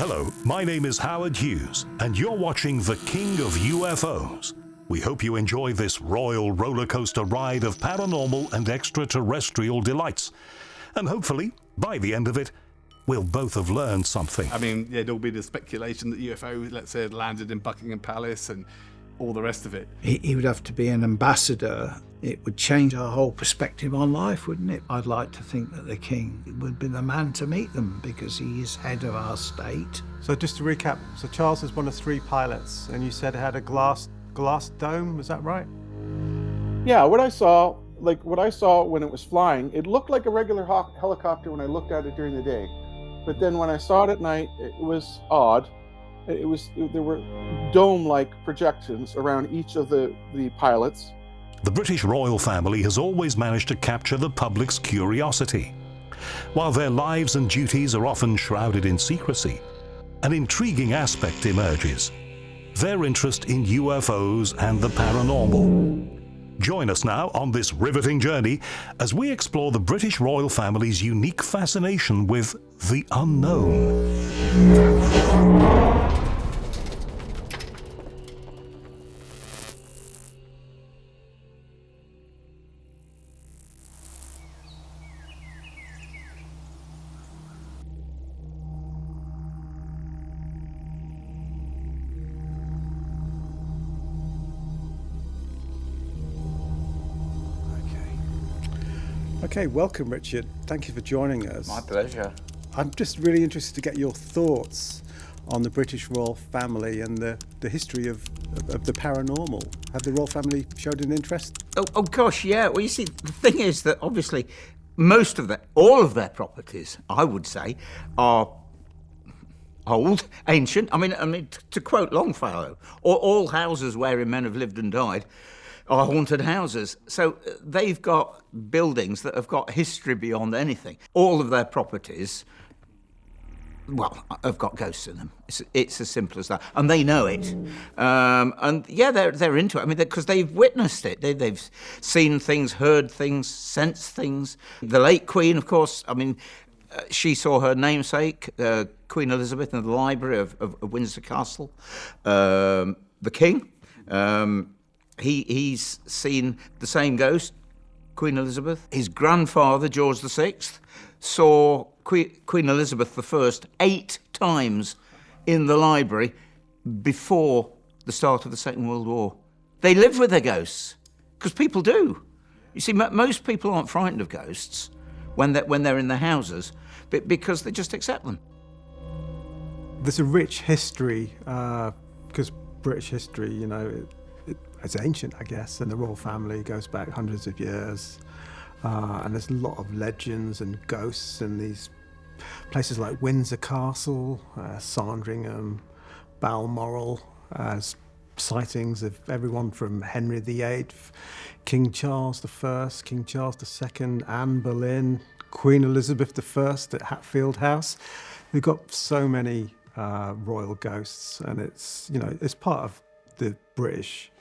Hello, my name is Howard Hughes, and you're watching The King of UFOs. We hope you enjoy this royal roller coaster ride of paranormal and extraterrestrial delights. And hopefully, by the end of it, we'll both have learned something. I mean, yeah, there'll be the speculation that UFO, let's say, had landed in Buckingham Palace and all the rest of it. He would have to be an ambassador. It would change our whole perspective on life, wouldn't it? I'd like to think that the king would be the man to meet them because he is head of our state. So just to recap, so Charles is one of 3 pilots, and you said it had a glass dome, is that right? Yeah, what I saw when it was flying, it looked like a regular helicopter when I looked at it during the day. But then when I saw it at night, it was odd. There were dome-like projections around each of the pilots. The British royal family has always managed to capture the public's curiosity. While their lives and duties are often shrouded in secrecy, an intriguing aspect emerges: their interest in UFOs and the paranormal. Join us now on this riveting journey as we explore the British royal family's unique fascination with the unknown. Okay, welcome, Richard. Thank you for joining us. My pleasure. I'm just really interested to get your thoughts on the British royal family and the history of the paranormal. Have the royal family showed an interest? Oh gosh, yeah. Well, you see, the thing is that obviously all of their properties, I would say, are old, ancient. I mean, to quote Longfellow, all houses wherein men have lived and died are haunted houses. So they've got buildings that have got history beyond anything. All of their properties, well, have got ghosts in them. It's as simple as that, and they know it. And yeah, they're into it. I mean, because they've witnessed it. They've seen things, heard things, sensed things. The late Queen, of course. I mean, she saw her namesake, Queen Elizabeth, in the library of Windsor Castle. The King. He's seen the same ghost, Queen Elizabeth. His grandfather, George VI, saw Queen Elizabeth I 8 times in the library before the start of the Second World War. They live with their ghosts, because people do. You see, most people aren't frightened of ghosts when they're in their houses, because they just accept them. There's a rich history, because British history, you know, it's ancient, I guess, and the royal family goes back hundreds of years. And there's a lot of legends and ghosts in these places like Windsor Castle, Sandringham, Balmoral, as sightings of everyone from Henry VIII, King Charles I, King Charles II, Anne Boleyn, Queen Elizabeth I at Hatfield House. We've got so many royal ghosts, and it's part of the British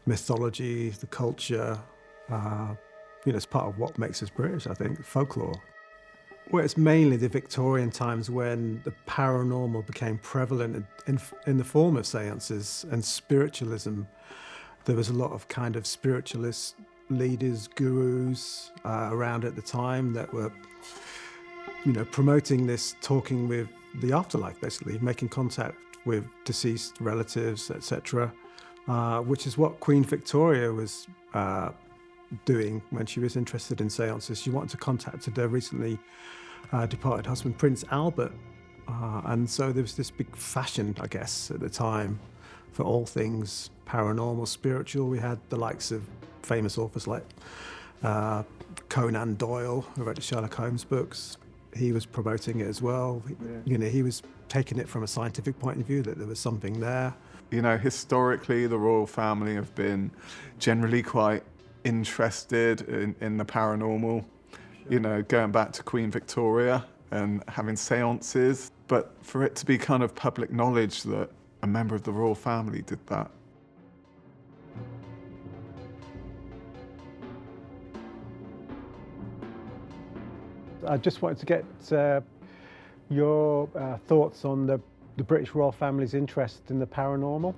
mythology, the culture. It's part of what makes us British, I think, folklore. Well, it's mainly the Victorian times when the paranormal became prevalent in the form of seances and spiritualism. There was a lot of kind of spiritualist leaders, gurus around at the time that were, promoting this, talking with the afterlife, basically, making contact with deceased relatives, etc., which is what Queen Victoria was doing when she was interested in seances. She wanted to contact her recently departed husband, Prince Albert. And so there was this big fashion, I guess, at the time for all things paranormal, spiritual. We had the likes of famous authors like Conan Doyle, who wrote the Sherlock Holmes books. He was promoting it as well. Yeah. He was taking it from a scientific point of view, that there was something there. Historically, the royal family have been generally quite interested in the paranormal, going back to Queen Victoria and having seances. But for it to be kind of public knowledge that a member of the royal family did that. I just wanted to get your thoughts on the British royal family's interest in the paranormal?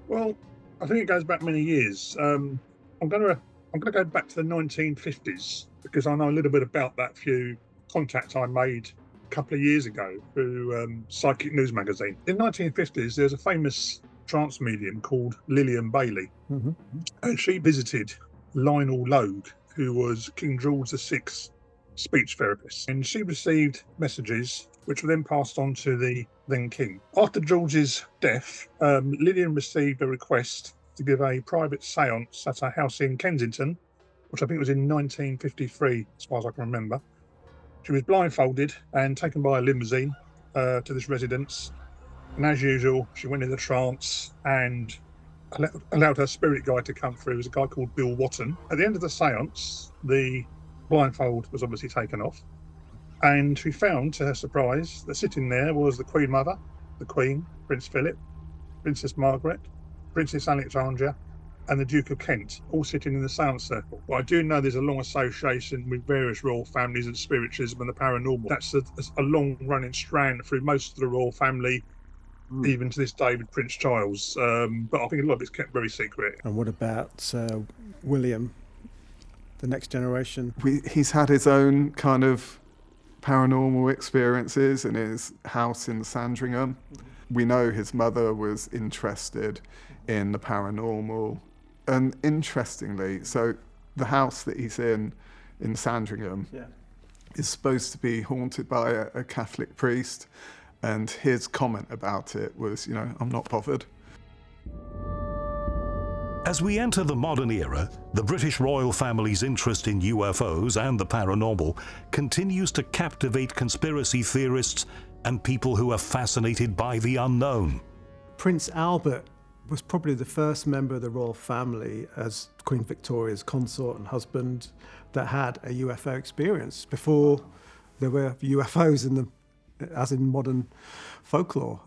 Well, I think it goes back many years. I'm gonna go back to the 1950s because I know a little bit about that few contacts I made a couple of years ago through Psychic News magazine. In the 1950s, there's a famous trance medium called Lillian Bailey, and she visited Lionel Logue, who was King George VI's speech therapist, and she received messages which were then passed on to the then king. After George's death, Lillian received a request to give a private seance at a house in Kensington, which I think was in 1953, as far as I can remember. She was blindfolded and taken by a limousine to this residence, and as usual, she went in a trance and allowed her spirit guide to come through. It was a guy called Bill Watton. At the end of the seance, the blindfold was obviously taken off, and she found, to her surprise, that sitting there was the Queen Mother, the Queen, Prince Philip, Princess Margaret, Princess Alexandria, and the Duke of Kent, all sitting in the seance circle. Well, I do know there's a long association with various royal families and spiritualism and the paranormal. That's a long-running strand through most of the royal family, even to this day with Prince Charles. But I think a lot of it's kept very secret. And what about William, the next generation? He's had his own kind of paranormal experiences in his house in Sandringham. We know his mother was interested in the paranormal. And interestingly, so the house that he's in Sandringham is supposed to be haunted by a Catholic priest. And his comment about it was, I'm not bothered. As we enter the modern era, the British royal family's interest in UFOs and the paranormal continues to captivate conspiracy theorists and people who are fascinated by the unknown. Prince Albert was probably the first member of the royal family, as Queen Victoria's consort and husband, that had a UFO experience before there were UFOs as in modern folklore.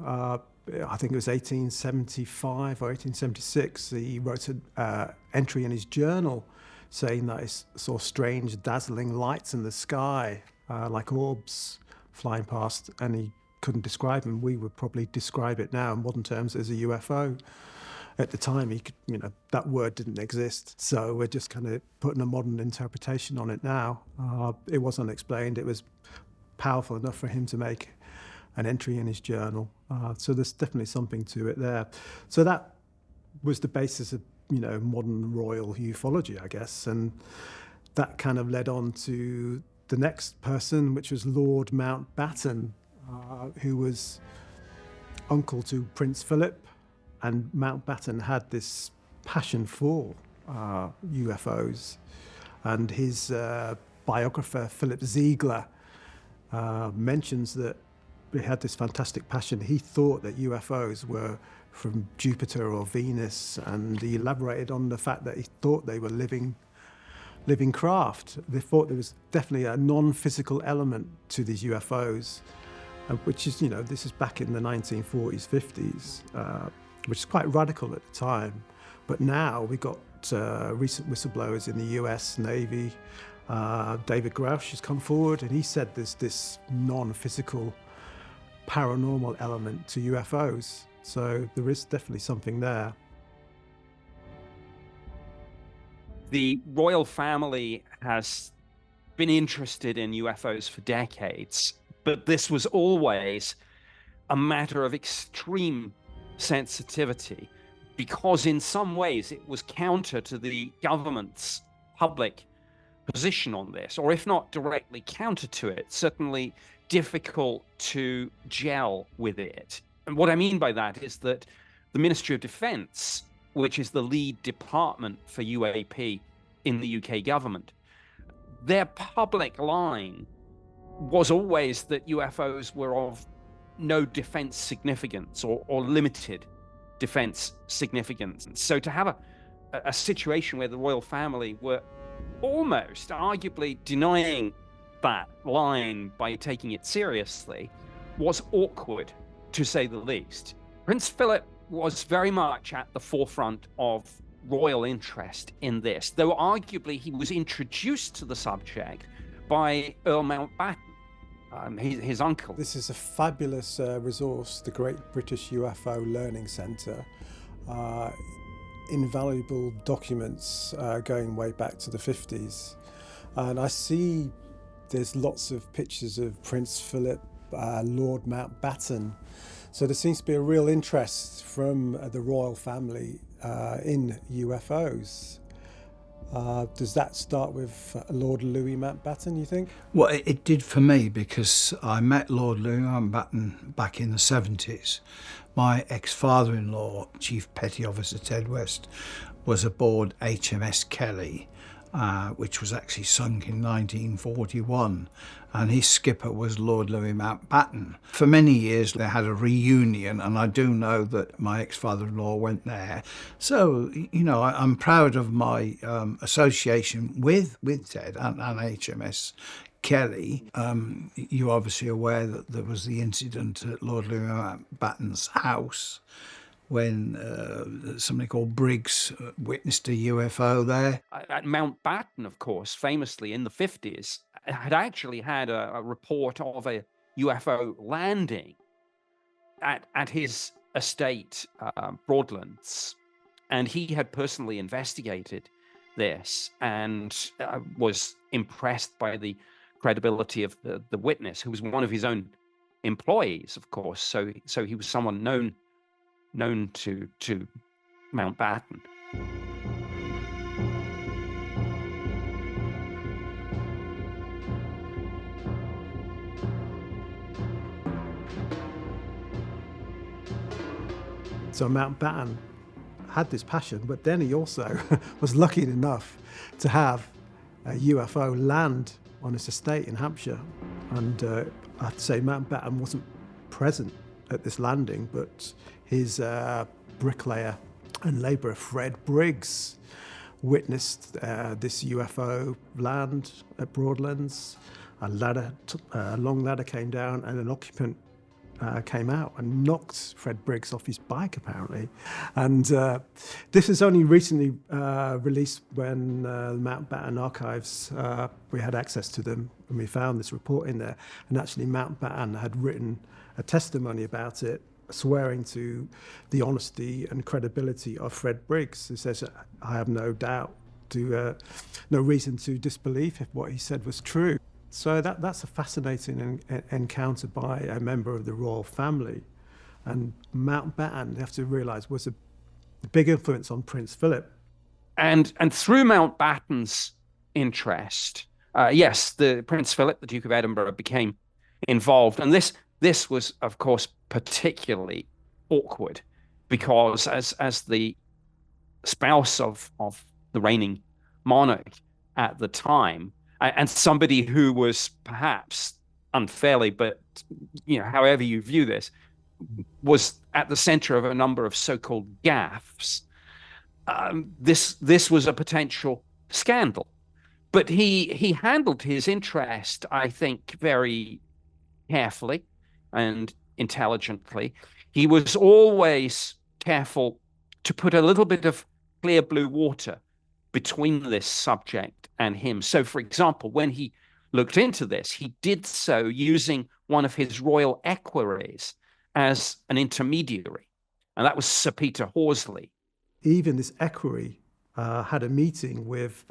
I think it was 1875 or 1876, he wrote an entry in his journal saying that he saw strange, dazzling lights in the sky, like orbs flying past, and he couldn't describe them. We would probably describe it now in modern terms as a UFO. At the time, he could, that word didn't exist, so we're just kind of putting a modern interpretation on it now. It was unexplained. It was powerful enough for him to make an entry in his journal. So there's definitely something to it there. So that was the basis of, modern royal ufology, I guess. And that kind of led on to the next person, which was Lord Mountbatten, who was uncle to Prince Philip. And Mountbatten had this passion for UFOs. And his biographer, Philip Ziegler, mentions that he had this fantastic passion. He thought that UFOs were from Jupiter or Venus, and he elaborated on the fact that he thought they were living craft. They thought there was definitely a non-physical element to these UFOs, which is, this is back in the 1940s, 50s, which is quite radical at the time. But now we got recent whistleblowers in the US Navy. David Grouch has come forward, and he said there's this non-physical paranormal element to UFOs. So there is definitely something there. The royal family has been interested in UFOs for decades, but this was always a matter of extreme sensitivity, because in some ways it was counter to the government's public position on this, or if not directly counter to it, certainly difficult to gel with it. And what I mean by that is that the Ministry of Defence, which is the lead department for UAP in the UK government, their public line was always that UFOs were of no defence significance or limited defence significance. So to have a situation where the royal family were almost arguably denying that line by taking it seriously was awkward, to say the least. Prince Philip was very much at the forefront of royal interest in this, though arguably he was introduced to the subject by Earl Mountbatten. his uncle. This is a fabulous resource, the Great British UFO Learning Centre. Invaluable documents going way back to the 50s. And I see there's lots of pictures of Prince Philip, Lord Mountbatten. So there seems to be a real interest from the royal family in UFOs. Does that start with Lord Louis Mountbatten, you think? Well, it did for me, because I met Lord Louis Mountbatten back in the 70s. My ex-father-in-law, Chief Petty Officer Ted West, was aboard HMS Kelly, which was actually sunk in 1941, and his skipper was Lord Louis Mountbatten. For many years they had a reunion, and I do know that my ex-father-in-law went there. So, you know, I'm proud of my association with Ted and HMS Kelly. You're obviously aware that there was the incident at Lord Louis Mountbatten's house when somebody called Briggs witnessed a UFO there. At Mountbatten, of course, famously in the 50s, had actually had a report of a UFO landing at his estate, Broadlands, and he had personally investigated this and was impressed by the credibility of the witness, who was one of his own employees, of course. So he was someone known to Mountbatten. So Mountbatten had this passion, but then he also was lucky enough to have a UFO land on his estate in Hampshire. And I have to say Mountbatten wasn't present at this landing, but his bricklayer and labourer Fred Briggs witnessed this UFO land at Broadlands. A long ladder came down, and an occupant came out and knocked Fred Briggs off his bike, apparently. And this is only recently released when the Mountbatten archives, we had access to them, and we found this report in there. And actually Mountbatten had written a testimony about it, swearing to the honesty and credibility of Fred Briggs, who says, I have no doubt, no reason to disbelieve if what he said was true. So that's a fascinating encounter by a member of the royal family. And Mountbatten, you have to realise, was a big influence on Prince Philip. And through Mountbatten's interest, yes, the Prince Philip, the Duke of Edinburgh, became involved. And this was, of course, particularly awkward, because as the spouse of the reigning monarch at the time, and somebody who was perhaps unfairly, but you know, however you view this, was at the center of a number of so-called gaffes, this was a potential scandal. But he handled his interest, I think, very carefully and intelligently. He was always careful to put a little bit of clear blue water between this subject and him. So, for example, when he looked into this, he did so using one of his royal equerries as an intermediary, and that was Sir Peter Horsley. Even this equerry had a meeting with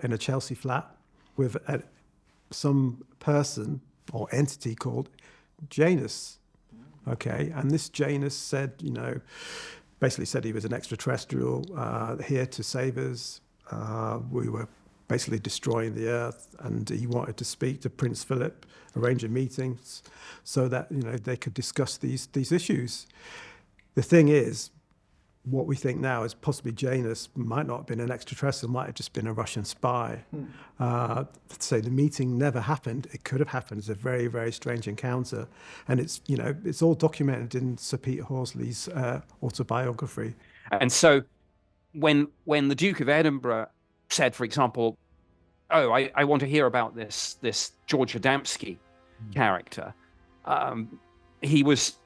in a Chelsea flat with some person or entity called Janus. Okay, and this Janus said, basically said he was an extraterrestrial here to save us. We were basically destroying the earth, and he wanted to speak to Prince Philip, arrange a meeting so that they could discuss these issues. The thing is, what we think now is possibly Janus might not have been an extraterrestrial, might have just been a Russian spy. Say the meeting never happened. It could have happened. It's a very, very strange encounter, and it's all documented in Sir Peter Horsley's autobiography. And so, when the Duke of Edinburgh said, for example, "Oh, I want to hear about this George Adamski character," he was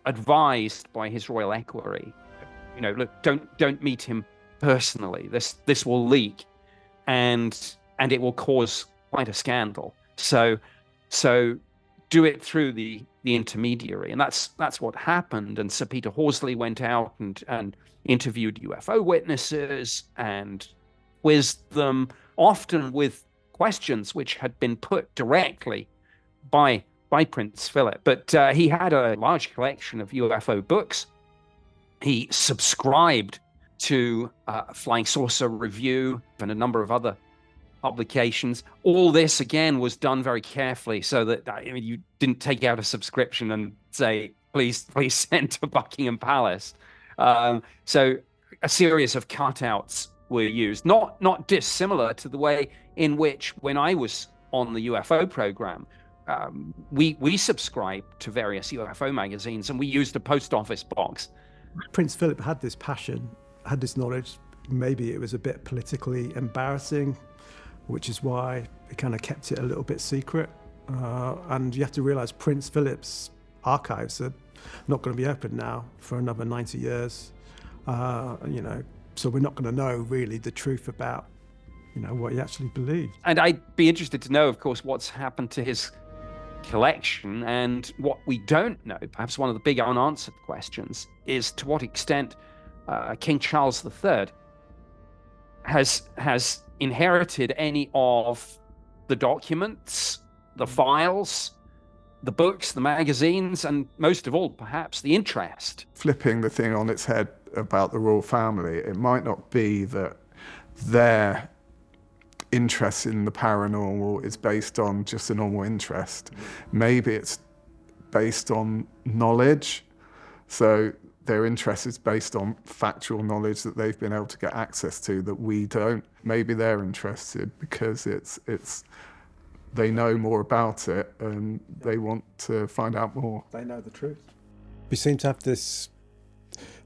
advised by his royal equerry, look, don't meet him personally. This will leak, and it will cause quite a scandal. So do it through the intermediary, and that's what happened. And Sir Peter Horsley went out and interviewed UFO witnesses and quizzed them, often with questions which had been put directly by Prince Philip. But he had a large collection of UFO books. He subscribed to Flying Saucer Review and a number of other publications. All this, again, was done very carefully so that you didn't take out a subscription and say, please send to Buckingham Palace. So a series of cutouts were used, not dissimilar to the way in which, when I was on the UFO program, we subscribed to various UFO magazines, and we used a post office box. Prince Philip had this passion, had this knowledge. Maybe it was a bit politically embarrassing, which is why he kind of kept it a little bit secret. And you have to realize Prince Philip's archives are not going to be open now for another 90 years. So we're not going to know really the truth about, what he actually believed. And I'd be interested to know, of course, what's happened to his collection. And what we don't know, perhaps one of the big unanswered questions, is to what extent King Charles III has inherited any of the documents, the files, the books, the magazines, and most of all, perhaps, the interest. Flipping the thing on its head about the royal family, it might not be that their interest in the paranormal is based on just a normal interest. Maybe it's based on knowledge. So their interest is based on factual knowledge that they've been able to get access to that we don't. Maybe they're interested because it's they know more about it and they want to find out more. They know the truth. We seem to have this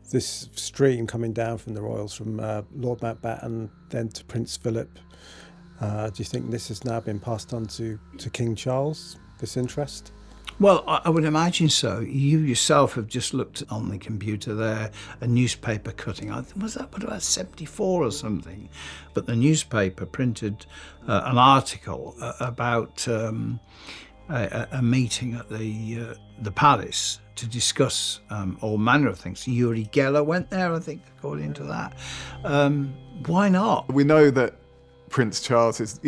stream coming down from the royals, from Lord Mountbatten, then to Prince Philip. Do you think this has now been passed on to King Charles, this interest? Well, I would imagine so. You yourself have just looked on the computer there, a newspaper cutting. Was that about 74 or something? But the newspaper printed an article about a meeting at the palace to discuss all manner of things. Uri Geller went there, I think, according to that. Why not? We know that Prince Charles is,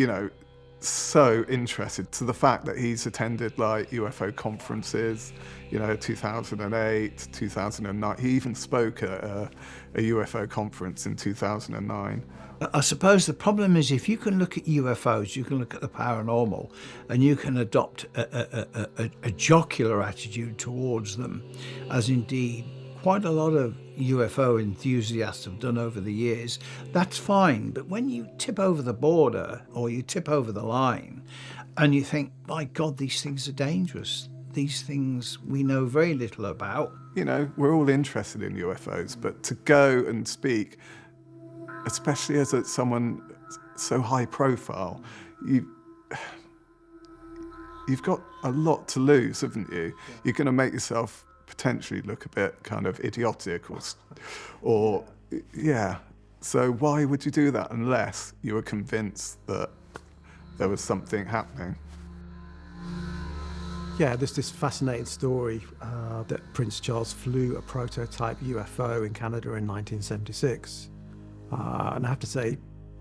so interested, to the fact that he's attended like UFO conferences, 2008, 2009. He even spoke at a UFO conference in 2009. I suppose the problem is, if you can look at UFOs, you can look at the paranormal, and you can adopt a jocular attitude towards them, as indeed quite a lot of UFO enthusiasts have done over the years. That's fine, but when you tip over the border or you tip over the line and you think, my God, these things are dangerous, these things we know very little about. We're all interested in UFOs, but to go and speak, especially as someone so high profile, you've got a lot to lose, haven't you? You're going to make yourself potentially look a bit kind of idiotic or so why would you do that unless you were convinced that there was something happening? Yeah, there's this fascinating story that Prince Charles flew a prototype UFO in Canada in 1976, and I have to say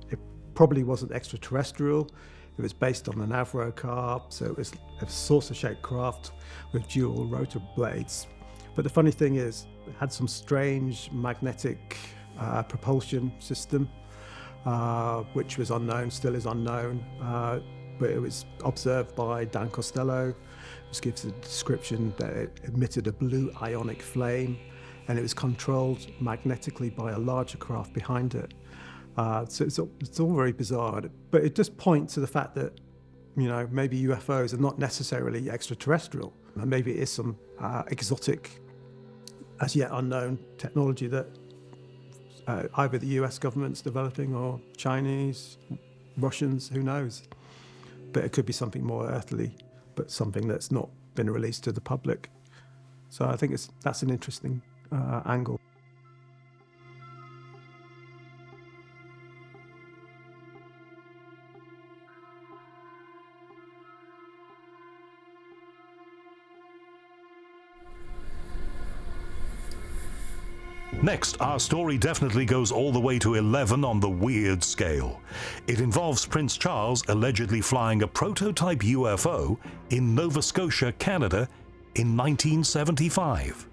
it probably wasn't extraterrestrial. It was based on an Avro car, so it was a saucer-shaped craft with dual rotor blades. But the funny thing is, it had some strange magnetic propulsion system, which was unknown, still is unknown, but it was observed by Dan Costello, which gives a description that it emitted a blue ionic flame, and it was controlled magnetically by a larger craft behind it. So it's all very bizarre, but it just points to the fact that, maybe UFOs are not necessarily extraterrestrial. Maybe it is some exotic, as yet unknown technology that either the US government's developing or Chinese, Russians, who knows. But it could be something more earthly, but something that's not been released to the public. So I think that's an interesting angle. Next, our story definitely goes all the way to 11 on the weird scale. It involves Prince Charles allegedly flying a prototype UFO in Nova Scotia, Canada in 1975.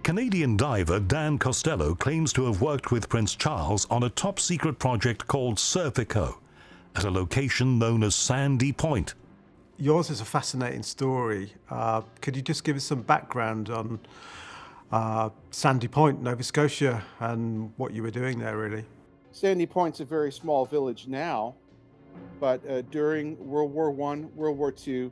Canadian diver Dan Costello claims to have worked with Prince Charles on a top-secret project called Serpico at a location known as Sandy Point. Yours is a fascinating story. Could you just give us some background on Sandy Point, Nova Scotia, and what you were doing there, really? Sandy Point's a very small village now, but during World War I, World War II,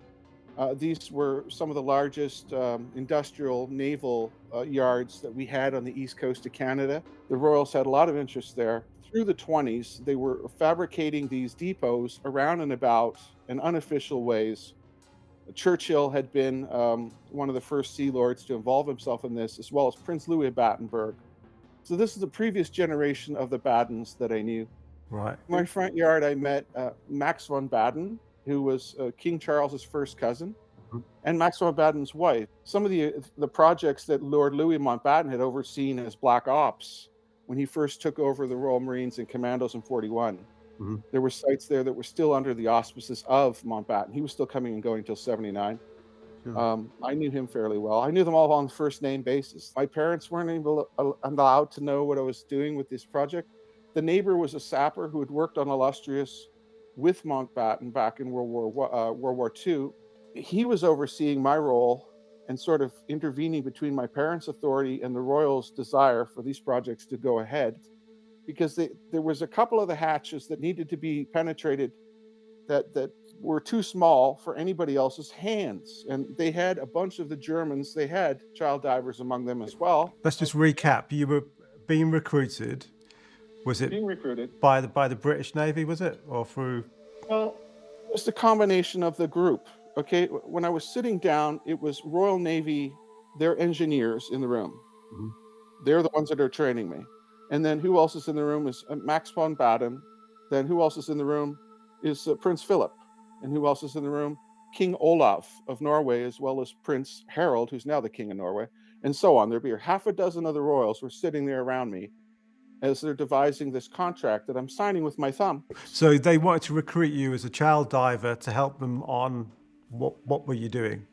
these were some of the largest industrial naval yards that we had on the east coast of Canada. The Royals had a lot of interest there. Through the 20s, they were fabricating these depots around and about in unofficial ways. Churchill had been one of the first Sea Lords to involve himself in this, as well as Prince Louis of Battenberg. So this is the previous generation of the Battens that I knew. Right. In my front yard, I met Max von Batten, who was King Charles's first cousin, and Max von Batten's wife. Some of the projects that Lord Louis Mountbatten had overseen as Black Ops when he first took over the Royal Marines and Commandos in 41. There were sites there that were still under the auspices of Mountbatten. He was still coming and going until 79. I knew him fairly well. I knew them all on first name basis. My parents weren't allowed to know what I was doing with this project. The neighbor was a sapper who had worked on Illustrious with Mountbatten back in World War II. He was overseeing my role and sort of intervening between my parents' authority and the Royals' desire for these projects to go ahead, because there was a couple of the hatches that needed to be penetrated that were too small for anybody else's hands. And they had a bunch of the Germans, they had child divers among them as well. Let's just recap. You were being recruited. Was it Being recruited by the British Navy, was it? Or through? Well, it was the combination of the group. Okay, when I was sitting down, it was Royal Navy, their engineers in the room. They're the ones that are training me. And then who else is in the room is Max von Baden. Then who else is in the room is Prince Philip. And who else is in the room? King Olaf of Norway, as well as Prince Harold, who's now the King of Norway, and so on. There'd be half a dozen of the royals were sitting there around me as they're devising this contract that I'm signing with my thumb. So they wanted to recruit you as a child diver to help them on what were you doing?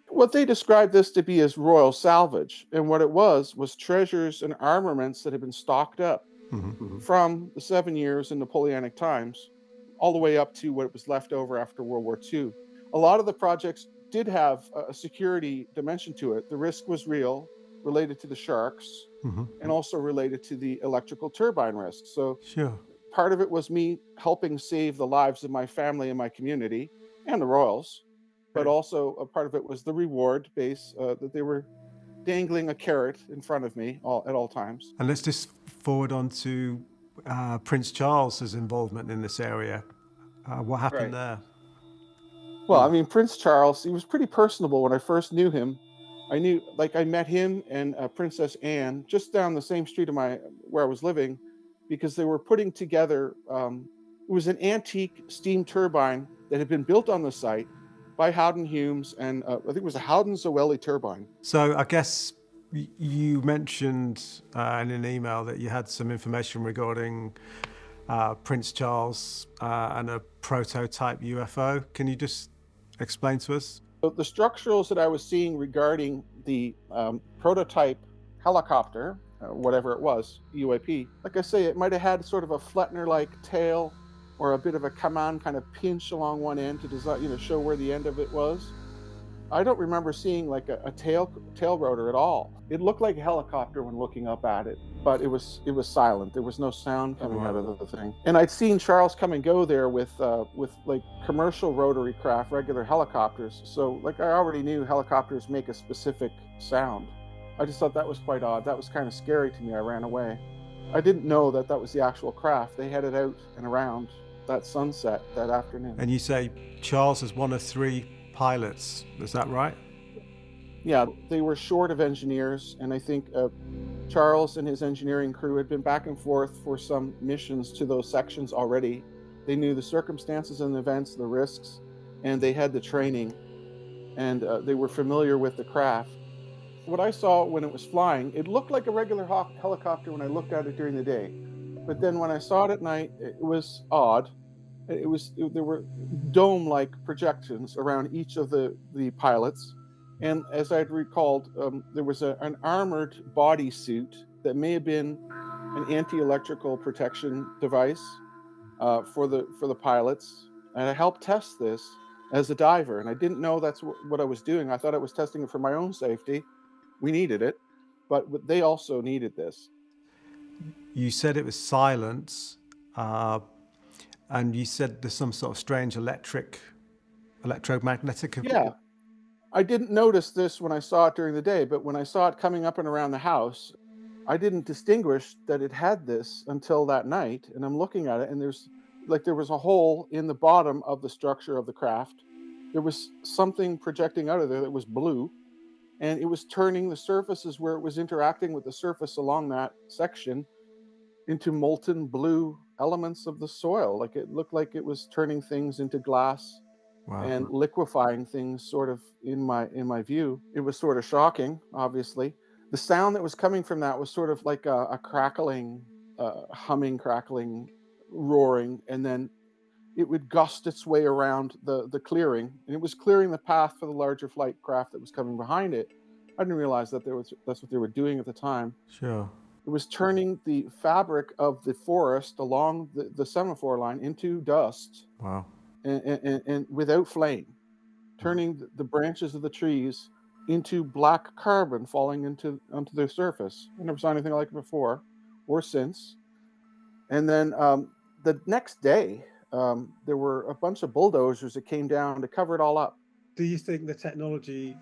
What they described this to be as royal salvage, and what it was treasures and armaments that had been stocked up from the 7 years in Napoleonic times, all the way up to what was left over after World War II. A lot of the projects did have a security dimension to it. The risk was real, related to the sharks, and also related to the electrical turbine risk. So part of it was me helping save the lives of my family and my community and the royals. But also a part of it was the reward base, that they were dangling a carrot in front of me at all times. And let's just forward on to Prince Charles's involvement in this area. What happened there? Well, I mean, Prince Charles, he was pretty personable when I first knew him. I met him and Princess Anne just down the same street of where I was living, because they were putting together, it was an antique steam turbine that had been built on the site by Howden Humes, and I think it was a Howden Zoelli turbine. So I guess you mentioned in an email that you had some information regarding Prince Charles and a prototype UFO. Can you just explain to us? So the structurals that I was seeing regarding the prototype helicopter, whatever it was, UAP, like I say, it might have had sort of a Flettner-like tail, or a bit of a come-on kind of pinch along one end to design, show where the end of it was. I don't remember seeing like a tail rotor at all. It looked like a helicopter when looking up at it, but it was silent. There was no sound coming out of the thing. And I'd seen Charles come and go there with like commercial rotary craft, regular helicopters. So like I already knew helicopters make a specific sound. I just thought that was quite odd. That was kind of scary to me. I ran away. I didn't know that was the actual craft. They had it out and around that sunset that afternoon. And you say Charles is one of 3 pilots, is that right? Yeah, they were short of engineers, and I think Charles and his engineering crew had been back and forth for some missions to those sections already. They knew the circumstances and the events, the risks, and they had the training, and they were familiar with the craft. What I saw when it was flying, it looked like a regular helicopter when I looked at it during the day. But then when I saw it at night, it was odd. There were dome-like projections around each of the pilots. And as I'd recalled, there was an armored bodysuit that may have been an anti-electrical protection device for the pilots. And I helped test this as a diver, and I didn't know that's what I was doing. I thought I was testing it for my own safety. We needed it, but they also needed this. You said it was silence, and you said there's some sort of strange electromagnetic. Yeah, I didn't notice this when I saw it during the day, but when I saw it coming up and around the house, I didn't distinguish that it had this until that night. And I'm looking at it, and there was a hole in the bottom of the structure of the craft. There was something projecting out of there that was blue, and it was turning the surfaces where it was interacting with the surface along that section into molten blue elements of the soil. Like it looked like it was turning things into glass. Wow. And liquefying things sort of in my view. It was sort of shocking, obviously. The sound that was coming from that was sort of like a crackling, humming, crackling, roaring, and then it would gust its way around the clearing, and it was clearing the path for the larger flight craft that was coming behind it. I didn't realize that that's what they were doing at the time. Sure. It was turning the fabric of the forest along the semaphore line into dust. Wow. And without flame, turning the branches of the trees into black carbon falling onto their surface. I never saw anything like it before or since. And then the next day, there were a bunch of bulldozers that came down to cover it all up. Do you think the technology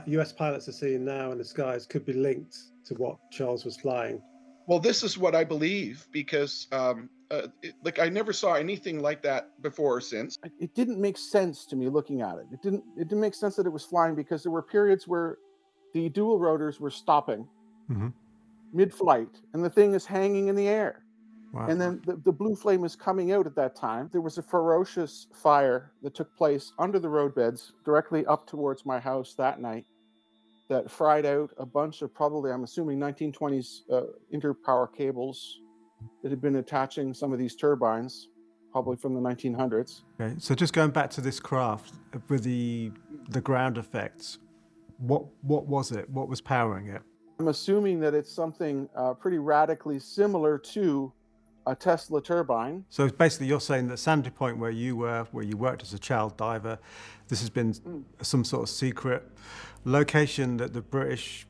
US pilots are seeing now in the skies could be linked to what Charles was flying? Well, this is what I believe, because I never saw anything like that before or since. It didn't make sense to me looking at it. It didn't make sense that it was flying, because there were periods where the dual rotors were stopping mid-flight, and the thing is hanging in the air. Wow. And then the blue flame was coming out at that time. There was a ferocious fire that took place under the roadbeds directly up towards my house that night, that fried out a bunch of, probably, I'm assuming, 1920s interpower cables that had been attaching some of these turbines, probably from the 1900s. Okay, so just going back to this craft with the ground effects, what was it? What was powering it? I'm assuming that it's something pretty radically similar to a Tesla turbine. So basically you're saying that Sandy Point, where you worked as a child diver, this has been some sort of secret location that the British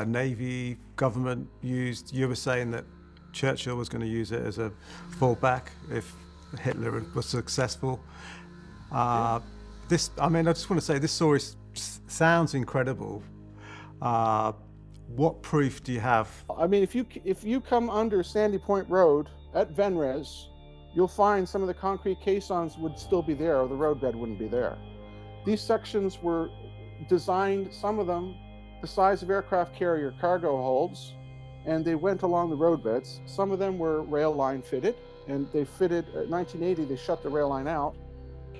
Navy government used. You were saying that Churchill was going to use it as a fallback if Hitler was successful. I just want to say this story sounds incredible. What proof do you have? I mean, if you come under Sandy Point Road at Venres, you'll find some of the concrete caissons would still be there, or the roadbed wouldn't be there. These sections were designed, some of them, the size of aircraft carrier cargo holds, and they went along the roadbeds. Some of them were rail line fitted, and they fitted, in 1980, they shut the rail line out,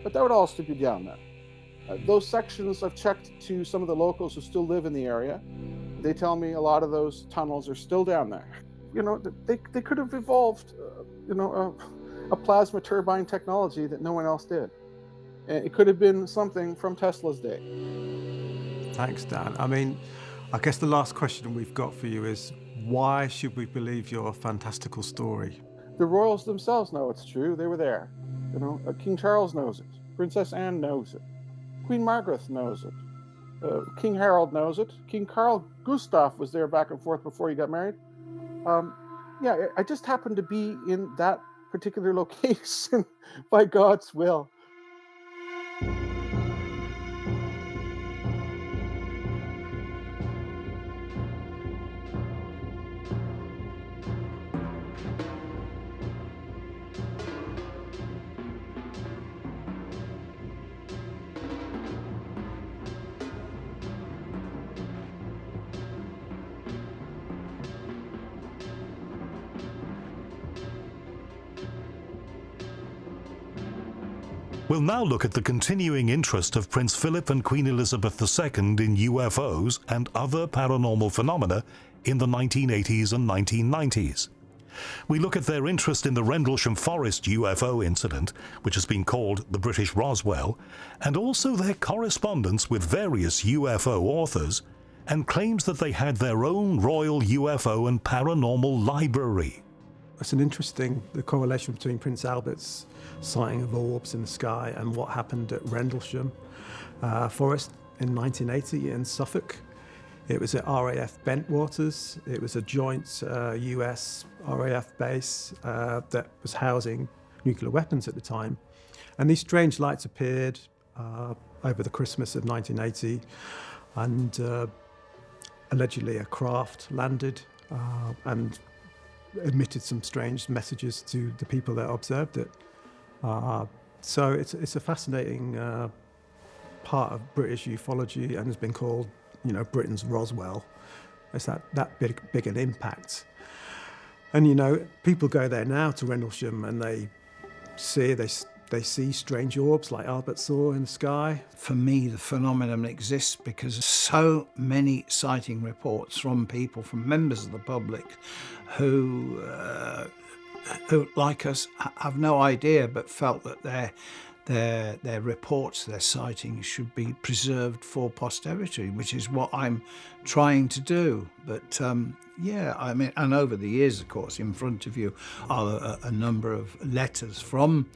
but that would all still be down there. Those sections, I've checked to some of the locals who still live in the area. They tell me a lot of those tunnels are still down there. You know, they could have evolved, a plasma turbine technology that no one else did. It could have been something from Tesla's day. Thanks, Dan. I mean, I guess the last question we've got for you is, why should we believe your fantastical story? The royals themselves know it's true. They were there. You know, King Charles knows it. Princess Anne knows it. Queen Margaret knows it. King Harold knows it. King Carl Gustaf was there back and forth before he got married. I just happened to be in that particular location by God's will. We'll now look at the continuing interest of Prince Philip and Queen Elizabeth II in UFOs and other paranormal phenomena in the 1980s and 1990s. We look at their interest in the Rendlesham Forest UFO incident, which has been called the British Roswell, and also their correspondence with various UFO authors, and claims that they had their own royal UFO and paranormal library. It's an interesting, the correlation between Prince Albert's sighting of orbs in the sky and what happened at Rendlesham Forest in 1980 in Suffolk. It was at RAF Bentwaters. It was a joint US RAF base that was housing nuclear weapons at the time. And these strange lights appeared over the Christmas of 1980, and allegedly a craft landed and emitted some strange messages to the people that observed it. So it's a fascinating part of British ufology, and has been called, you know, Britain's Roswell. It's that big an impact. And you know, people go there now to Rendlesham and they see strange orbs like Albert saw in the sky. For me, the phenomenon exists because so many sighting reports from people, from members of the public, who like us, have no idea, but felt that their reports, their sightings, should be preserved for posterity, which is what I'm trying to do. But yeah, I mean, and over the years, of course, in front of you are a number of letters from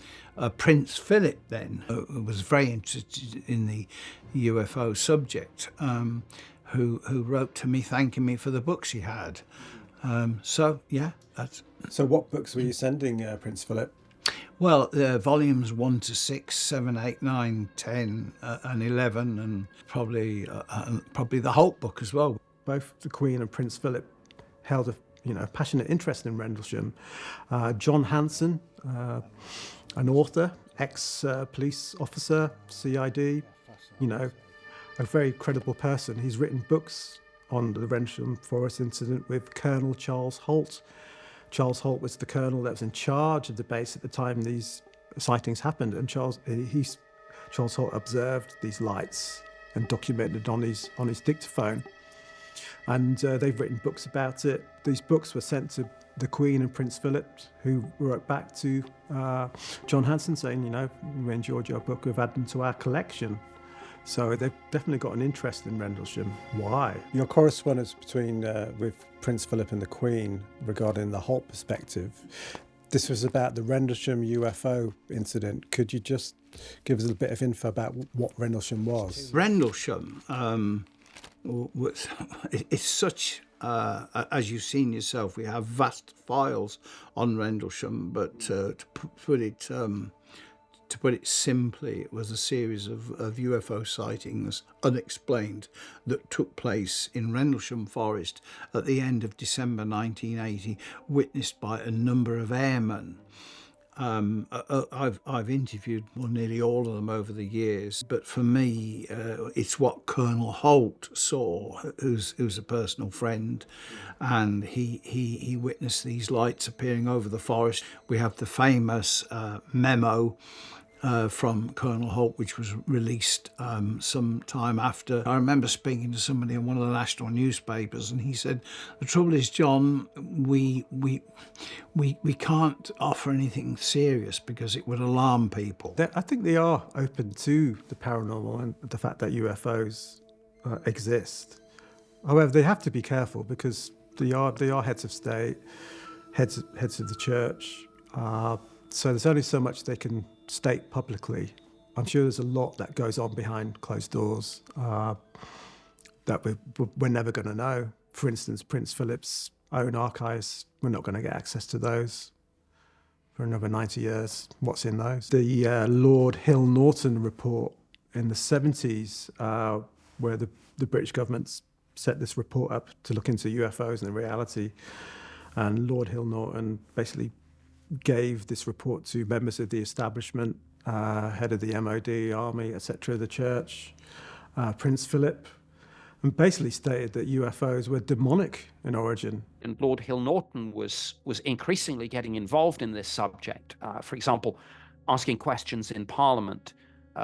Prince Philip then, who was very interested in the UFO subject, who wrote to me thanking me for the books he had. So, yeah, that's... So what books were you sending Prince Philip? Well, volumes 1 to 6, 7, 8, 9, 10, and 11, and probably the Holt book as well. Both the Queen and Prince Philip held a passionate interest in Rendlesham. John Hanson, an author, ex-police officer, CID, you know, a very credible person. He's written books on the Rendlesham Forest incident with Colonel Charles Holt. Charles Holt was the colonel that was in charge of the base at the time these sightings happened, and Charles Holt observed these lights and documented on his dictaphone. And they've written books about it. These books were sent to the Queen and Prince Philip, who wrote back to John Hanson saying, you know, we enjoyed your book, we've added them to our collection. So they've definitely got an interest in Rendlesham. Why? Your correspondence between with Prince Philip and the Queen regarding the Holt perspective, this was about the Rendlesham UFO incident. Could you just give us a bit of info about what Rendlesham was? Rendlesham, it's such, as you've seen yourself, we have vast files on Rendlesham, but to put it simply, it was a series of UFO sightings, unexplained, that took place in Rendlesham Forest at the end of December 1980, witnessed by a number of airmen. I've interviewed nearly all of them over the years, but for me, it's what Colonel Holt saw, who's a personal friend, and he witnessed these lights appearing over the forest. We have the famous memo from Colonel Holt, which was released some time after. I remember speaking to somebody in one of the national newspapers, and he said, "The trouble is, John, we can't offer anything serious because it would alarm people." I think they are open to the paranormal and the fact that UFOs exist. However, they have to be careful because they are heads of state, heads of the church. So there's only so much they can state publicly. I'm sure there's a lot that goes on behind closed doors that we're never going to know. For instance, Prince Philip's own archives, we're not going to get access to those for another 90 years. What's in those? The Lord Hill Norton report in the 70s, where the British government set this report up to look into UFOs and the reality. And Lord Hill Norton basically gave this report to members of the establishment, head of the MOD, army, etc., the church, Prince Philip, and basically stated that UFOs were demonic in origin. And Lord Hill Norton was increasingly getting involved in this subject. For example, asking questions in Parliament,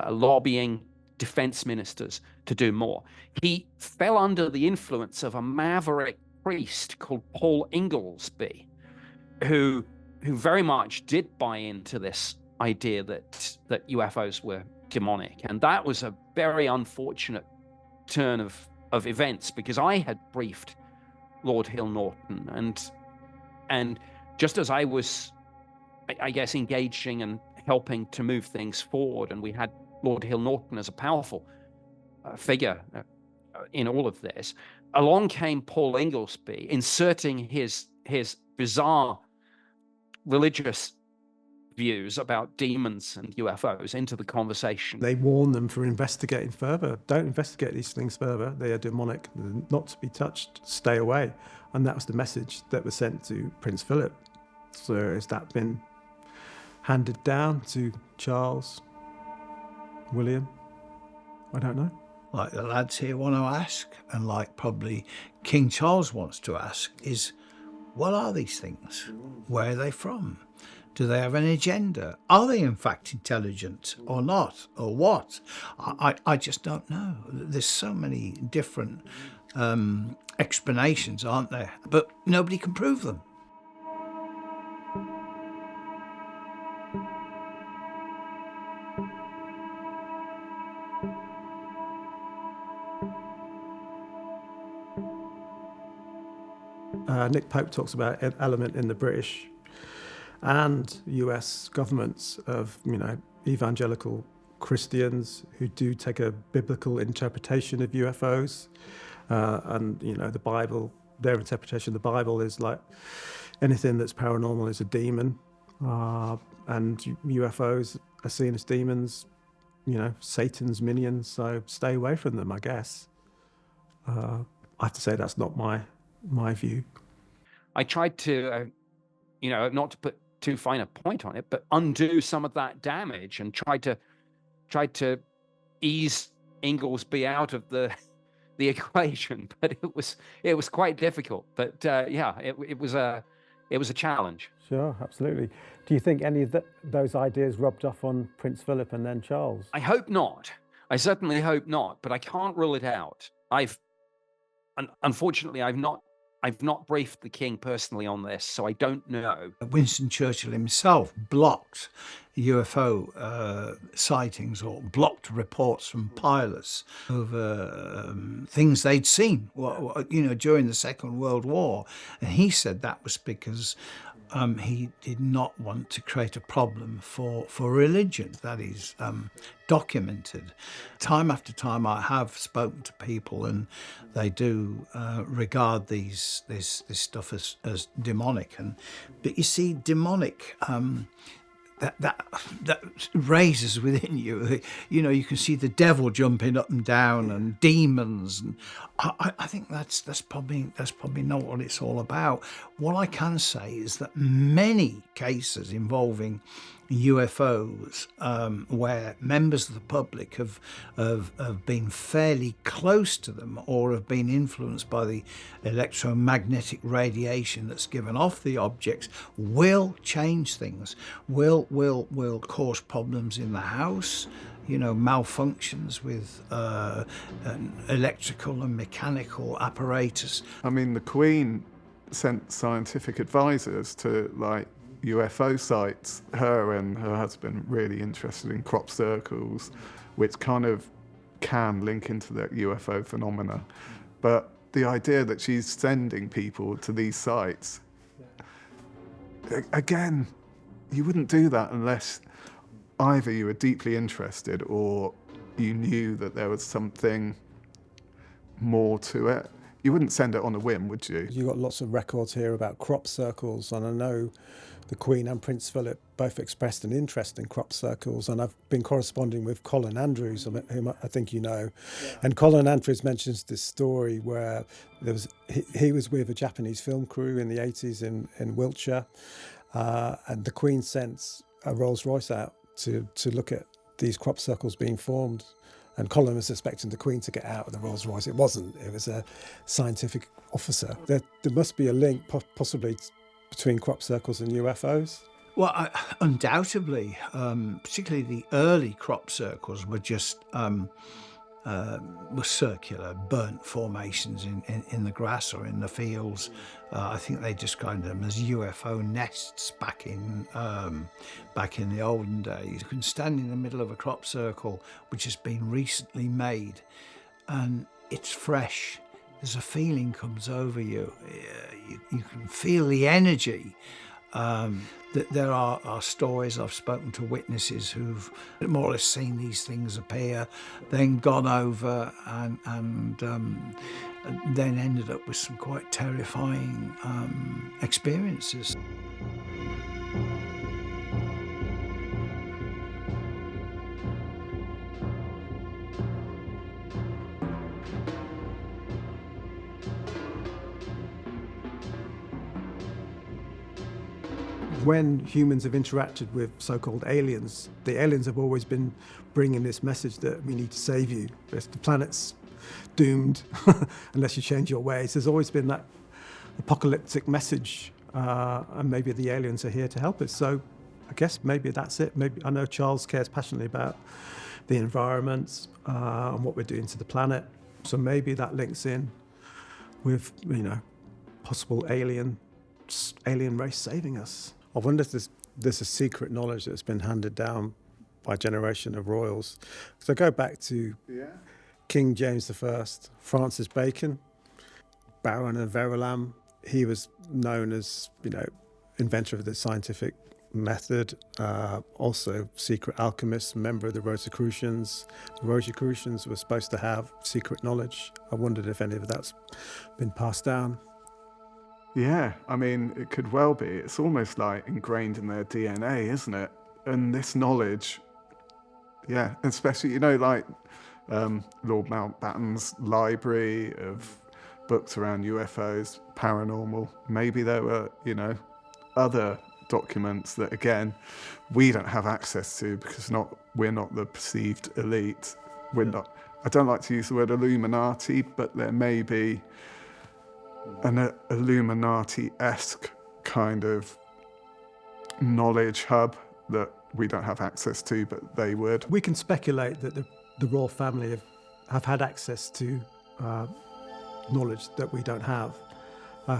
lobbying defense ministers to do more. He fell under the influence of a maverick priest called Paul Inglesby, who very much did buy into this idea that UFOs were demonic. And that was a very unfortunate turn of events, because I had briefed Lord Hill Norton, and just as I was, I guess, engaging and helping to move things forward, and we had Lord Hill Norton as a powerful figure in all of this, along came Paul Inglesby, inserting his bizarre religious views about demons and UFOs into the conversation. They warn them for investigating further. Don't investigate these things further. They are demonic, they're not to be touched. Stay away. And that was the message that was sent to Prince Philip. So has that been handed down to Charles, William? I don't know. Like the lads here want to ask, and like probably King Charles wants to ask, is what are these things? Where are they from? Do they have an agenda? Are they in fact intelligent or not? Or what? I just don't know. There's so many different explanations, aren't there? But nobody can prove them. Nick Pope talks about an element in the British and US governments of, evangelical Christians who do take a biblical interpretation of UFOs. And, the Bible, their interpretation of the Bible is like anything that's paranormal is a demon. And UFOs are seen as demons, Satan's minions. So stay away from them, I guess. I have to say that's not my view. I tried to, not to put too fine a point on it, but undo some of that damage, and tried to ease Inglesby out of the equation. But it was quite difficult. But it was a challenge. Sure, absolutely. Do you think any of those ideas rubbed off on Prince Philip and then Charles? I hope not. I certainly hope not. But I can't rule it out. Unfortunately, I've not briefed the King personally on this, so I don't know. Winston Churchill himself blocked UFO sightings, or blocked reports from pilots over things they'd seen, during the Second World War. And he said that was because he did not want to create a problem for religion. That is documented. Time after time I have spoken to people, and they do regard this stuff as demonic. But you see, demonic, that raises within you. You can see the devil jumping up and down, and demons, and I think that's probably not what it's all about. What I can say is that many cases involving UFOs, where members of the public have been fairly close to them, or have been influenced by the electromagnetic radiation that's given off the objects, will change things, will cause problems in the house, malfunctions with electrical and mechanical apparatus. I mean, the Queen sent scientific advisors to UFO sites. Her and her husband really interested in crop circles, which kind of can link into the UFO phenomena. But the idea that she's sending people to these sites, again, you wouldn't do that unless either you were deeply interested or you knew that there was something more to it. You wouldn't send it on a whim, would you? You've got lots of records here about crop circles, and I know the Queen and Prince Philip both expressed an interest in crop circles, and I've been corresponding with Colin Andrews, whom I think you know. Yeah. And Colin Andrews mentions this story where he was with a Japanese film crew in the 80s in Wiltshire, and the Queen sent a Rolls Royce out to look at these crop circles being formed. And Colin was expecting the Queen to get out of the Rolls Royce. It wasn't. It was a scientific officer. There must be a link, possibly, between crop circles and UFOs. Well, undoubtedly, particularly the early crop circles were just were circular, burnt formations in the grass or in the fields. I think they described them as UFO nests back in the olden days. You can stand in the middle of a crop circle which has been recently made, and it's fresh. There's a feeling comes over you. You can feel the energy. That there are stories, I've spoken to witnesses who've more or less seen these things appear, then gone over and then ended up with some quite terrifying experiences. When humans have interacted with so-called aliens, the aliens have always been bringing this message that we need to save you. The planet's doomed unless you change your ways. There's always been that apocalyptic message, and maybe the aliens are here to help us. So I guess maybe that's it. Maybe I know Charles cares passionately about the environment and what we're doing to the planet. So maybe that links in with, possible alien race saving us. I wonder if there's a secret knowledge that's been handed down by a generation of royals. So go back to King James I, Francis Bacon, Baron of Verulam. He was known as, inventor of the scientific method, also secret alchemist, member of the Rosicrucians. The Rosicrucians were supposed to have secret knowledge. I wondered if any of that's been passed down. Yeah, I mean, it could well be. It's almost like ingrained in their DNA, isn't it? And this knowledge, especially, like Lord Mountbatten's library of books around UFOs, paranormal. Maybe there were, other documents that, again, we don't have access to because we're not the perceived elite. We're not. I don't like to use the word Illuminati, but there may be an Illuminati-esque kind of knowledge hub that we don't have access to, but they would. We can speculate that the royal family have had access to knowledge that we don't have.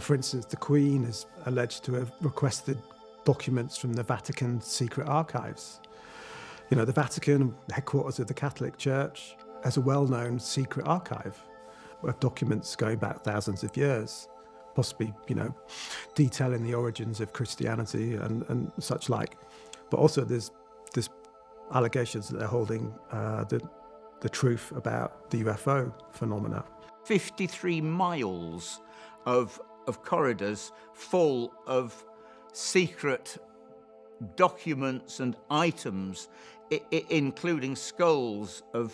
For instance, the Queen is alleged to have requested documents from the Vatican secret archives. The Vatican, headquarters of the Catholic Church, has a well-known secret archive of documents going back thousands of years, possibly, detailing the origins of Christianity and such like. But also there's allegations that they're holding the truth about the UFO phenomena. 53 miles of corridors full of secret documents and items, including skulls of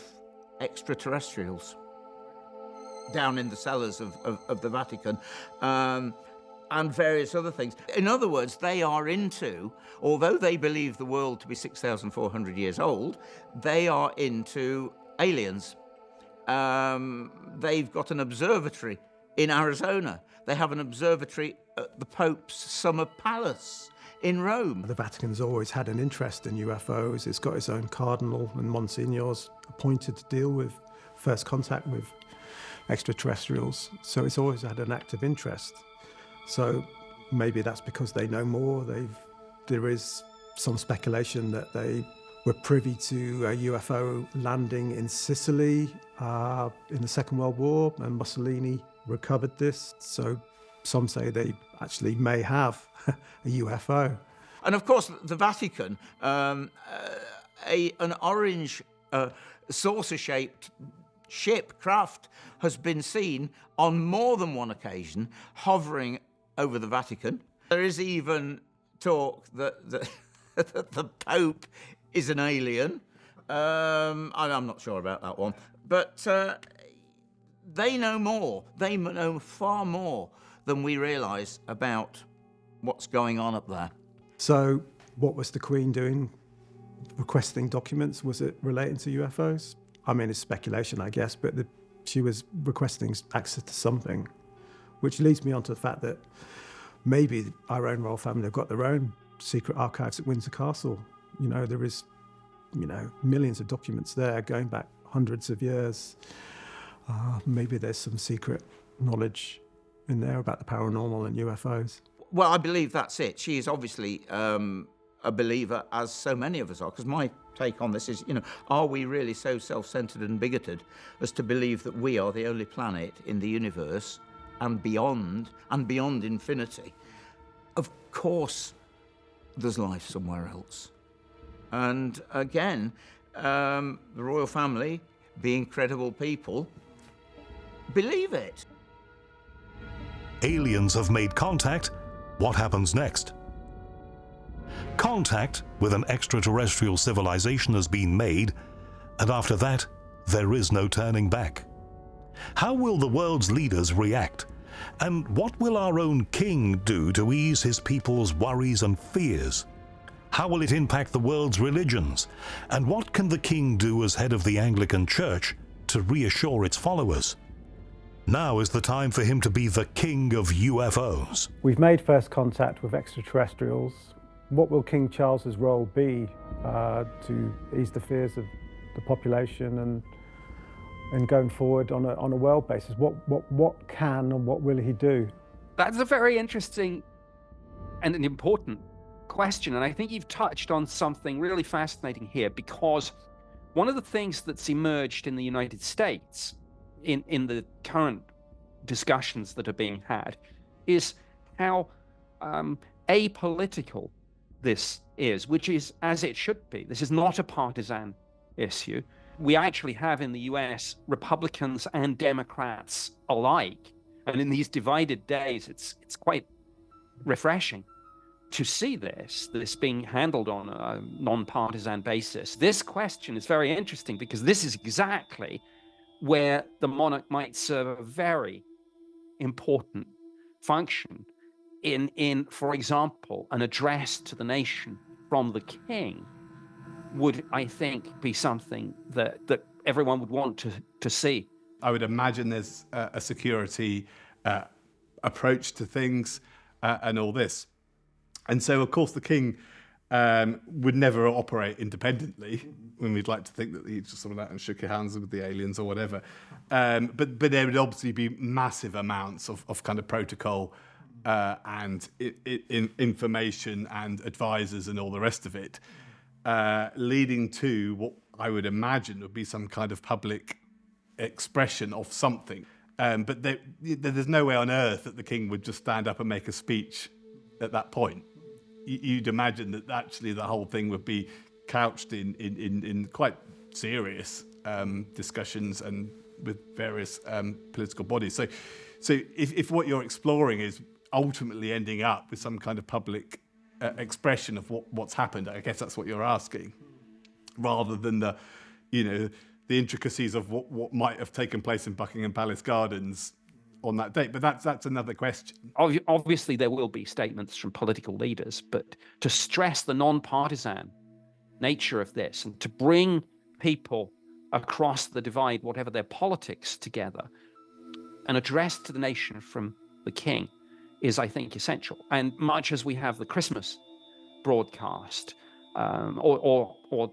extraterrestrials down in the cellars of the Vatican, and various other things. In other words, they are into, although they believe the world to be 6,400 years old, they are into aliens. They've got an observatory in Arizona. They have an observatory at the Pope's Summer Palace in Rome. The Vatican's always had an interest in UFOs. It's got its own cardinal and monsignors appointed to deal with first contact with extraterrestrials. So it's always had an active interest. So maybe that's because they know more. There is some speculation that they were privy to a UFO landing in Sicily in the Second World War, and Mussolini recovered this. So some say they actually may have a UFO. And of course, the Vatican, an orange saucer-shaped craft has been seen on more than one occasion hovering over the Vatican. There is even talk that the Pope is an alien. I'm not sure about that one. But they know more. They know far more than we realise about what's going on up there. So what was the Queen doing, requesting documents? Was it relating to UFOs? I mean, it's speculation, I guess, but she was requesting access to something, which leads me on to the fact that maybe our own royal family have got their own secret archives at Windsor Castle. You know, there is, you know, millions of documents there going back hundreds of years. Maybe there's some secret knowledge in there about the paranormal and UFOs. Well, I believe that's it. She is obviously a believer, as so many of us are, because my take on this is, you know, are we really so self-centered and bigoted as to believe that we are the only planet in the universe and beyond infinity? Of course there's life somewhere else. And again, the royal family, being credible people, believe it. Aliens have made contact. What happens next? Contact with an extraterrestrial civilization has been made, and after that, there is no turning back. How will the world's leaders react? And what will our own king do to ease his people's worries and fears? How will it impact the world's religions? And what can the king do as head of the Anglican Church to reassure its followers? Now is the time for him to be the king of UFOs. We've made first contact with extraterrestrials. What will King Charles's role be to ease the fears of the population and going forward on a world basis? What can and what will he do? That's a very interesting and an important question, and I think you've touched on something really fascinating here, because one of the things that's emerged in the United States in the current discussions that are being had is how apolitical this is, which is as it should be. This is not a partisan issue. We actually have in the US Republicans and Democrats alike, and in these divided days it's quite refreshing to see this being handled on a non-partisan basis. This question is very interesting because this is exactly where the monarch might serve a very important function in, for example, an address to the nation from the king would, I think, be something that everyone would want to see. I would imagine there's a security approach to things and all this. And so, of course, the king would never operate independently, when we'd like to think that he just sort of out and shook hands with the aliens or whatever. But there would obviously be massive amounts of kind of protocol and information and advisors and all the rest of it, leading to what I would imagine would be some kind of public expression of something. But there's no way on earth that the king would just stand up and make a speech at that point. You'd imagine that actually the whole thing would be couched in quite serious discussions and with various political bodies. So if what you're exploring is ultimately ending up with some kind of public expression of what's happened, I guess that's what you're asking, rather than the intricacies of what might have taken place in Buckingham Palace Gardens on that date. But that's another question. Obviously, there will be statements from political leaders, but to stress the non-partisan nature of this and to bring people across the divide, whatever their politics, together, an address to the nation from the king is, I think, essential. And much as we have the Christmas broadcast or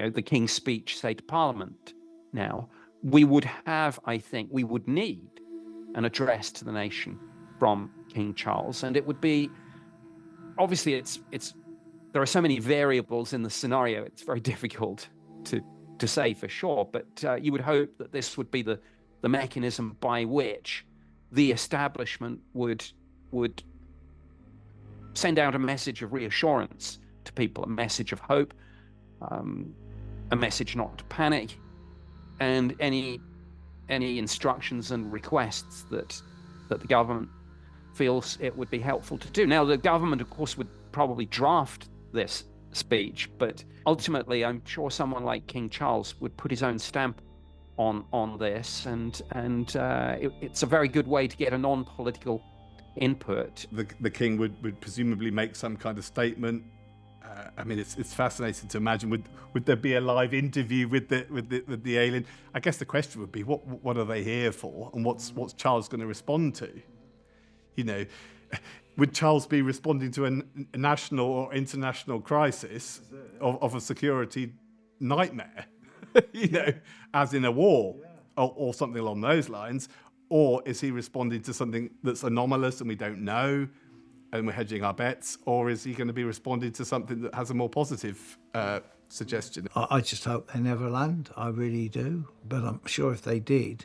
the King's speech, say, to Parliament now, we would need an address to the nation from King Charles. And it would be, obviously, there are so many variables in the scenario, it's very difficult to say for sure, but you would hope that this would be the mechanism by which the establishment would send out a message of reassurance to people, a message of hope, a message not to panic, and any instructions and requests that the government feels it would be helpful to do. Now, the government, of course, would probably draft this speech, but ultimately, I'm sure someone like King Charles would put his own stamp on this, and it's a very good way to get a non-political input. The king would presumably make some kind of statement. I mean, it's fascinating to imagine. Would there be a live interview with the alien? I guess the question would be, what are they here for, and what's Charles going to respond to? would Charles be responding to a national or international crisis of a security nightmare, as in a war or something along those lines? Or is he responding to something that's anomalous and we don't know and we're hedging our bets? Or is he going to be responding to something that has a more positive suggestion? I just hope they never land. I really do. But I'm sure if they did,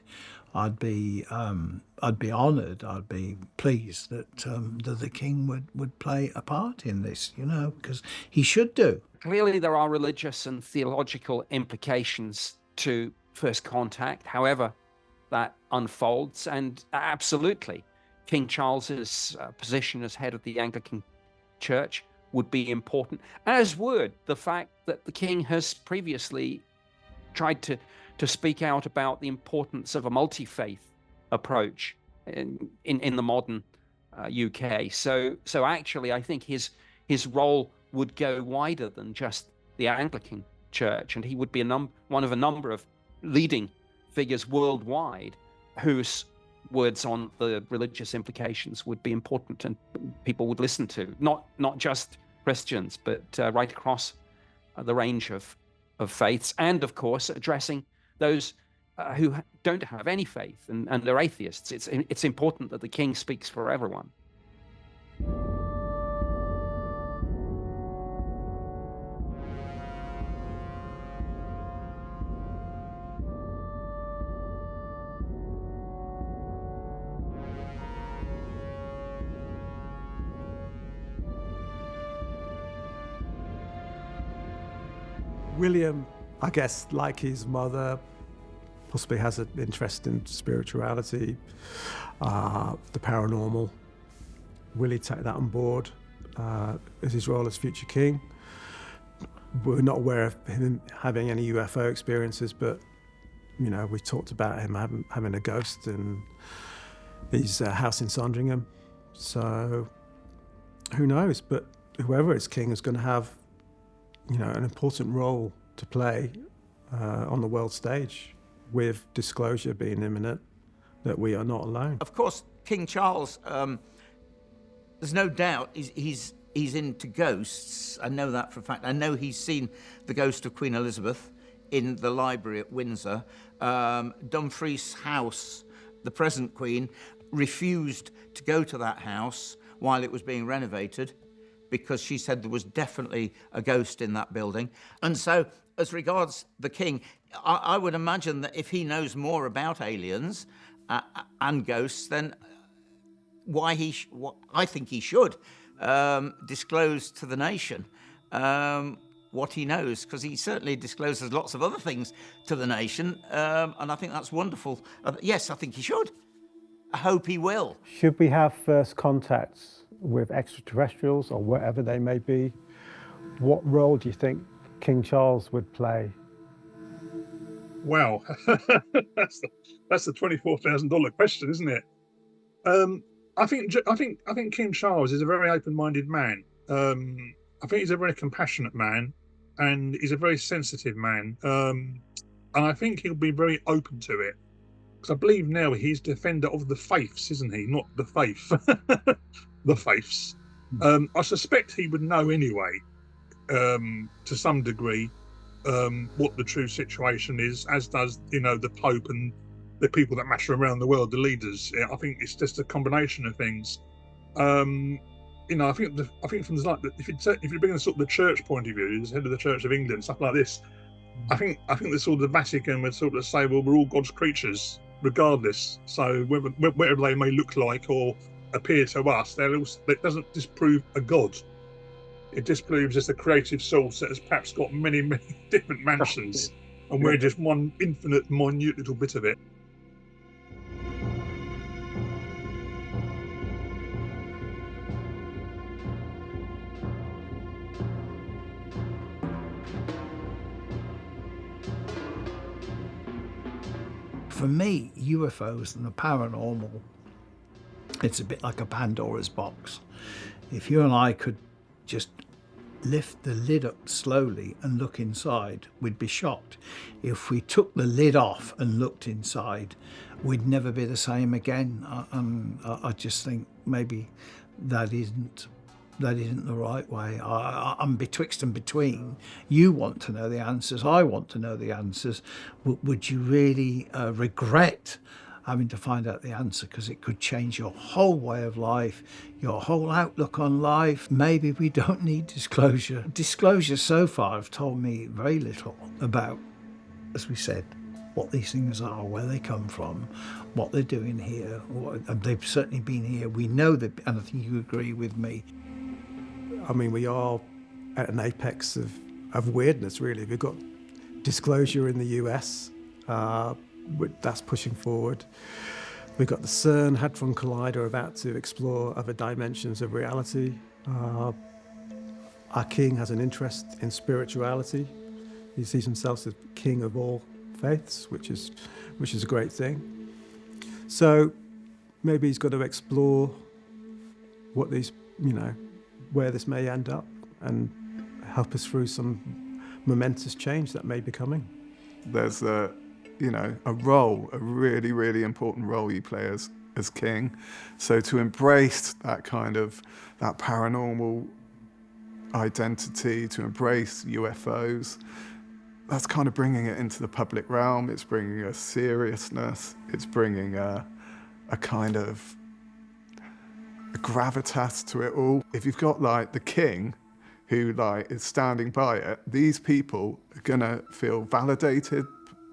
I'd be honoured. I'd be pleased that the king would play a part in this, because he should do. Clearly, there are religious and theological implications to first contact, however that unfolds. And absolutely, King Charles's position as head of the Anglican Church would be important, as would the fact that the king has previously tried to speak out about the importance of a multi-faith approach in the modern UK. So actually, I think his role would go wider than just the Anglican Church, and he would be one of a number of leading figures worldwide whose words on the religious implications would be important and people would listen to, not just Christians, but right across the range of faiths, and of course addressing those who don't have any faith and they're atheists. It's important that the king speaks for everyone. William, I guess, like his mother, possibly has an interest in spirituality, the paranormal. Will he take that on board as his role as future king? We're not aware of him having any UFO experiences, but we talked about him having a ghost in his house in Sandringham. So who knows? But whoever is king is going to have an important role to play on the world stage, with disclosure being imminent that we are not alone. Of course, King Charles, there's no doubt he's into ghosts. I know that for a fact. I know he's seen the ghost of Queen Elizabeth in the library at Windsor. Dumfries House, the present Queen, refused to go to that house while it was being renovated, because she said there was definitely a ghost in that building. And so, as regards the king, I would imagine that if he knows more about aliens and ghosts, then I think he should disclose to the nation what he knows, because he certainly discloses lots of other things to the nation, and I think that's wonderful. Yes, I think he should. I hope he will. Should we have first contacts with extraterrestrials or whatever they may be? What role do you think King Charles would play? Wow, that's the $24,000 question, isn't it? I think King Charles is a very open-minded man. I think he's a very compassionate man, and he's a very sensitive man. And I think he'll be very open to it, because I believe now he's defender of the faiths, isn't he? Not the faith, the faiths. I suspect he would know anyway, to some degree, what the true situation is, as does the Pope and the people that matter around the world, the leaders. I think it's just a combination of things. I think from if you bring the sort of the church point of view, as head of the Church of England, stuff like this, I think the sort of the Vatican would sort of say, well, we're all God's creatures, regardless. So whatever they may look like or appear to us, that doesn't disprove a God. It disproves just a creative source that has perhaps got many, many different mansions, and we're just one infinite, minute little bit of it. For me, UFOs and the paranormal, it's a bit like a Pandora's box. If you and I could just lift the lid up slowly and look inside, we'd be shocked. If we took the lid off and looked inside, we'd never be the same again. I just think maybe that isn't the right way. I'm betwixt and between. You want to know the answers, I want to know the answers. Would you really regret having to find out the answer, because it could change your whole way of life, your whole outlook on life? Maybe we don't need disclosure. Disclosure so far have told me very little about, as we said, what these things are, where they come from, what they're doing here. They've certainly been here. We know that, and I think you agree with me. I mean, we are at an apex of weirdness, really. We've got disclosure in the US, that's pushing forward. We've got the CERN Hadron Collider about to explore other dimensions of reality. Our king has an interest in spirituality. He sees himself as king of all faiths, which is a great thing. So maybe he's got to explore what these, where this may end up, and help us through some momentous change that may be coming. There's a role, a really, really important role you play as king. So to embrace that paranormal identity, to embrace UFOs, that's kind of bringing it into the public realm. It's bringing a seriousness. It's bringing a kind of a gravitas to it all. If you've got the king who is standing by it, these people are gonna feel validated,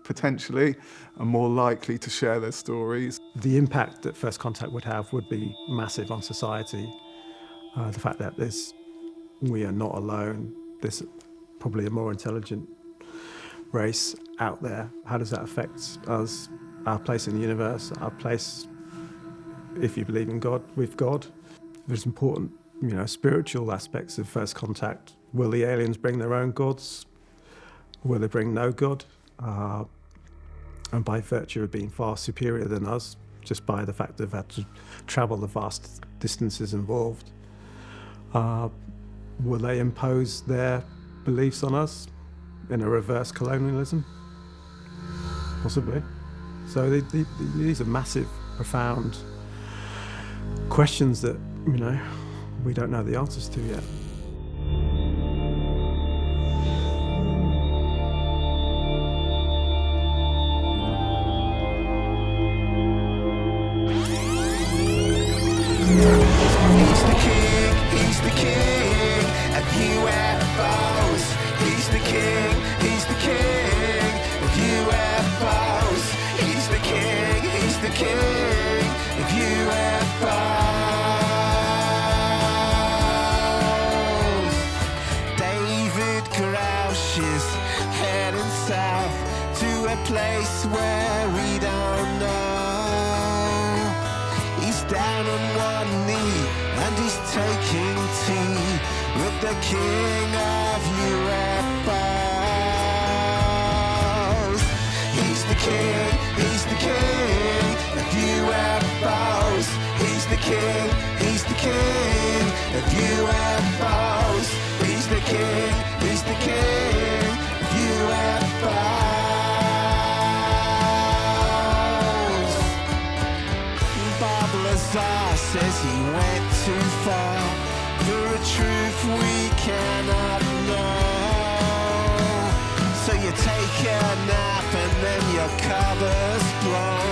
potentially, and more likely to share their stories. The impact that First Contact would have would be massive on society. The fact that we are not alone, there's probably a more intelligent race out there. How does that affect us, our place in the universe, our place, if you believe in God, with God? There's important, spiritual aspects of First Contact. Will the aliens bring their own gods? Will they bring no God? And by virtue of being far superior than us, just by the fact they've had to travel the vast distances involved, will they impose their beliefs on us in a reverse colonialism? Possibly. So these are massive, profound questions that, we don't know the answers to yet. He's the king of UFOs. He's the king of UFOs. He's the king of UFOs. David Crouch is heading south to a place where we don't know. He's down on one knee and he's taking tea with the king of UFOs. He's the king of UFOs. He's the king of UFOs. He's the king of UFOs. Bob Lazar says he went too far for a truth we cannot know. So you take a nap and then your cover's blown.